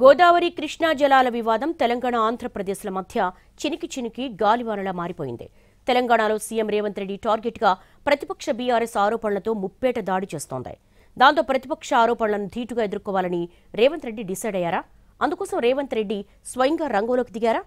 గోదావరి కృష్ణా జలాల వివాదం తెలంగాణ ఆంధ్రప్రదేశ్ల మధ్య చినికి గాలివానలా మారిపోయింది. తెలంగాణలో సీఎం రేవంత్ రెడ్డి టార్గెట్గా ప్రతిపక్ష బీఆర్ఎస్ ఆరోపణలతో ముప్పేట దాడి చేస్తోంది. దాంతో ప్రతిపక్ష ఆరోపణలను ధీటుగా ఎదుర్కోవాలని రేవంత్ రెడ్డి డిసైడ్ అయ్యారా? అందుకోసం రేవంత్ రెడ్డి స్వయంగా రంగంలోకి దిగారా?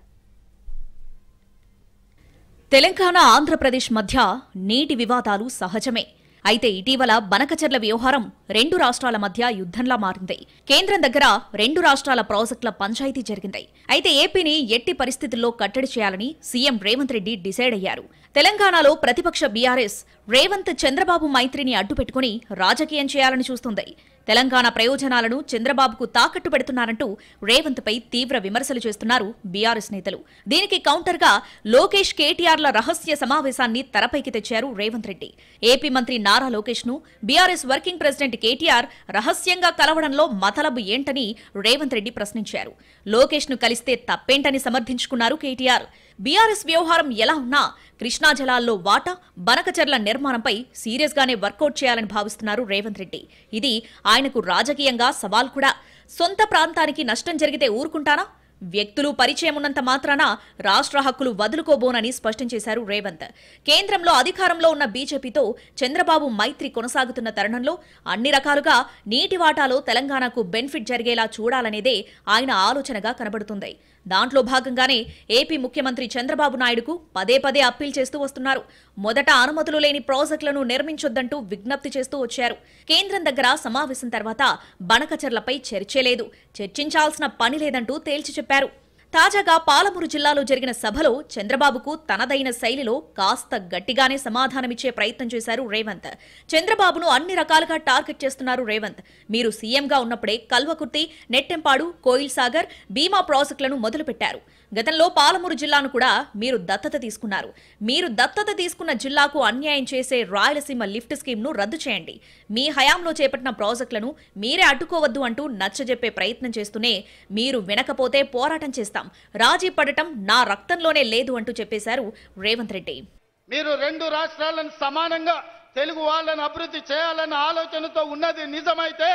తెలంగాణ ఆంధ్రప్రదేశ్ మధ్య నీటి వివాదాలు సహజమే. అయితే ఇటీవల బనకచెర్ల వ్యవహారం రెండు రాష్ట్రాల మధ్య యుద్ధంలా మారింది. కేంద్రం దగ్గర రెండు రాష్ట్రాల ప్రాజెక్టుల పంచాయతీ జరిగింది. అయితే ఏపీని ఎట్టి పరిస్థితుల్లో కట్టడి చేయాలని సీఎం రేవంత్ రెడ్డి డిసైడ్ అయ్యారు. తెలంగాణలో ప్రతిపక్ష బీఆర్ఎస్ రేవంత్ చంద్రబాబు మైత్రిని అడ్డుపెట్టుకుని రాజకీయం చేయాలని చూస్తుంది. తెలంగాణ ప్రయోజనాలను చంద్రబాబుకు తాకట్టు పెడుతున్నారంటూ రేవంత్ పై తీవ్ర విమర్శలు చేస్తున్నారు బీఆర్ఎస్ నేతలు. దీనికి కౌంటర్గా లోకేష్ కేటీఆర్ల రహస్య సమావేశాన్ని తెరపైకి తెచ్చారు రేవంత్ రెడ్డి. ఏపీ మంత్రి నారా లోకేష్ ను బీఆర్ఎస్ వర్కింగ్ ప్రెసిడెంట్ కేటీఆర్ రహస్యంగా కలవడంలో మతలబు ఏంటని రేవంత్ రెడ్డి ప్రశ్నించారు. లోకేష్ ను కలిస్తే తప్పేంటని సమర్థించుకున్నారు కేటీఆర్. బీఆర్ఎస్ వ్యవహారం ఎలా ఉన్నా కృష్ణా జలాల్లో వాటా, బనకచెర్ల నిర్మాణంపై సీరియస్ గానే వర్కౌట్ చేయాలని భావిస్తున్నారు రేవంత్ రెడ్డి. ఇది ఆయనకు రాజకీయంగా సవాల్ కూడా. సొంత ప్రాంతానికి నష్టం జరిగితే ఊరుకుంటానా? వ్యక్తులు పరిచయం ఉన్నంత మాత్రాన రాష్ట్ర హక్కులు వదులుకోబోనని స్పష్టం చేశారు రేవంత్. కేంద్రంలో అధికారంలో ఉన్న బీజేపీతో చంద్రబాబు మైత్రి కొనసాగుతున్న తరుణంలో అన్ని రకాలుగా నీటి వాటాలో తెలంగాణకు బెనిఫిట్ జరిగేలా చూడాలనేదే ఆయన ఆలోచనగా కనబడుతుంది. దాంట్లో భాగంగానే ఏపీ ముఖ్యమంత్రి చంద్రబాబు నాయుడుకు పదే పదే అప్పీల్ చేస్తూ వస్తున్నారు. మొదట అనుమతులు లేని ప్రాజెక్టులను నిర్మించొద్దంటూ విజ్ఞప్తి చేస్తూ వచ్చారు. కేంద్రం దగ్గర సమావేశం తర్వాత బనకచెర్లపై చర్చే లేదు, చర్చించాల్సిన పని లేదంటూ తేల్చి చెప్పారు. తాజాగా పాలమూరు జిల్లాలో జరిగిన సభలో చంద్రబాబుకు తనదైన శైలిలో కాస్త గట్టిగానే సమాధానమిచ్చే ప్రయత్నం చేశారు రేవంత్. చంద్రబాబును అన్ని రకాలుగా టార్గెట్ చేస్తున్నారు రేవంత్. మీరు సీఎంగా ఉన్నప్పుడే కల్వకుర్తి, నెట్టెంపాడు, కోయిల్ సాగర్, భీమా ప్రాజెక్టులను మొదలుపెట్టారు. గతంలో పాలమూరు జిల్లాను కూడా మీరు దత్తత తీసుకున్నారు. మీరు దత్తత తీసుకున్న జిల్లాకు అన్యాయం చేసే రాయలసీమ లిఫ్ట్ స్కీమ్ను రద్దు చేయండి. మీ హయాంలో చేపట్టిన ప్రాజెక్టులను మీరే అడ్డుకోవద్దు అంటూ నచ్చజెప్పే ప్రయత్నం చేస్తూనే మీరు వినకపోతే పోరాటం చేస్తాం, రాజీ పడటం నా రక్తంలోనే లేదు అంటూ చెప్పేశారు రేవంత్ రెడ్డి. మీరు రెండు రాష్ట్రాలను సమానంగా తెలుగు వాళ్ళని అభివృద్ధి చేయాలన్న ఆలోచనతో ఉన్నది నిజమైతే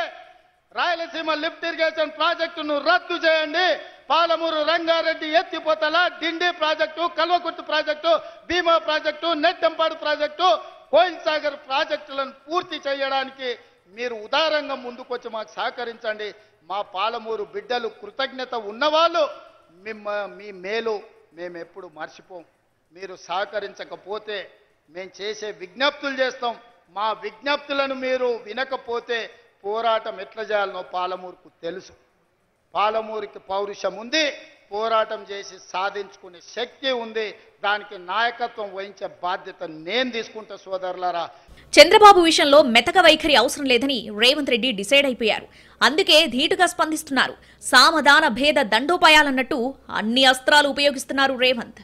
రాయలసీమ లిఫ్ట్ ఇరిగేషన్ ప్రాజెక్టును రద్దు చేయండి. పాలమూరు, రంగారెడ్డి, ఎత్తిపోతల, డిండి ప్రాజెక్టు, కల్వకుర్తి ప్రాజెక్టు, భీమా ప్రాజెక్టు, నెట్టెంపాడు ప్రాజెక్టు, కోయిల్ సాగర్ ప్రాజెక్టులను పూర్తి చేయడానికి మీరు ఉదారంగా ముందుకొచ్చి మాకు సహకరించండి. మా పాలమూరు బిడ్డలు కృతజ్ఞత ఉన్నవాళ్ళు మీ మేలు మేము ఎప్పుడు మర్చిపోం. మీరు సహకరించకపోతే మేము చేసే విజ్ఞప్తులు చేస్తాం. మా విజ్ఞప్తులను మీరు వినకపోతే పోరాటం ఎట్లా చేయాలనో పాలమూరుకు తెలుసు. పాలమూరుకి పౌరుషం ఉంది, పోరాటం చేసి సాధించుకునే శక్తి ఉంది. దానికి నాయకత్వం వహించే బాధ్యత నేను తీసుకుంటా సోదరులారా. చంద్రబాబు విషయంలో మెతక వైఖరి అవసరం లేదని రేవంత్ రెడ్డి డిసైడ్ అయిపోయారు. అందుకే ధీటుగా స్పందిస్తున్నారు. సామధాన భేద దండోపాయాలన్నట్టు అన్ని అస్త్రాలు ఉపయోగిస్తున్నారు రేవంత్.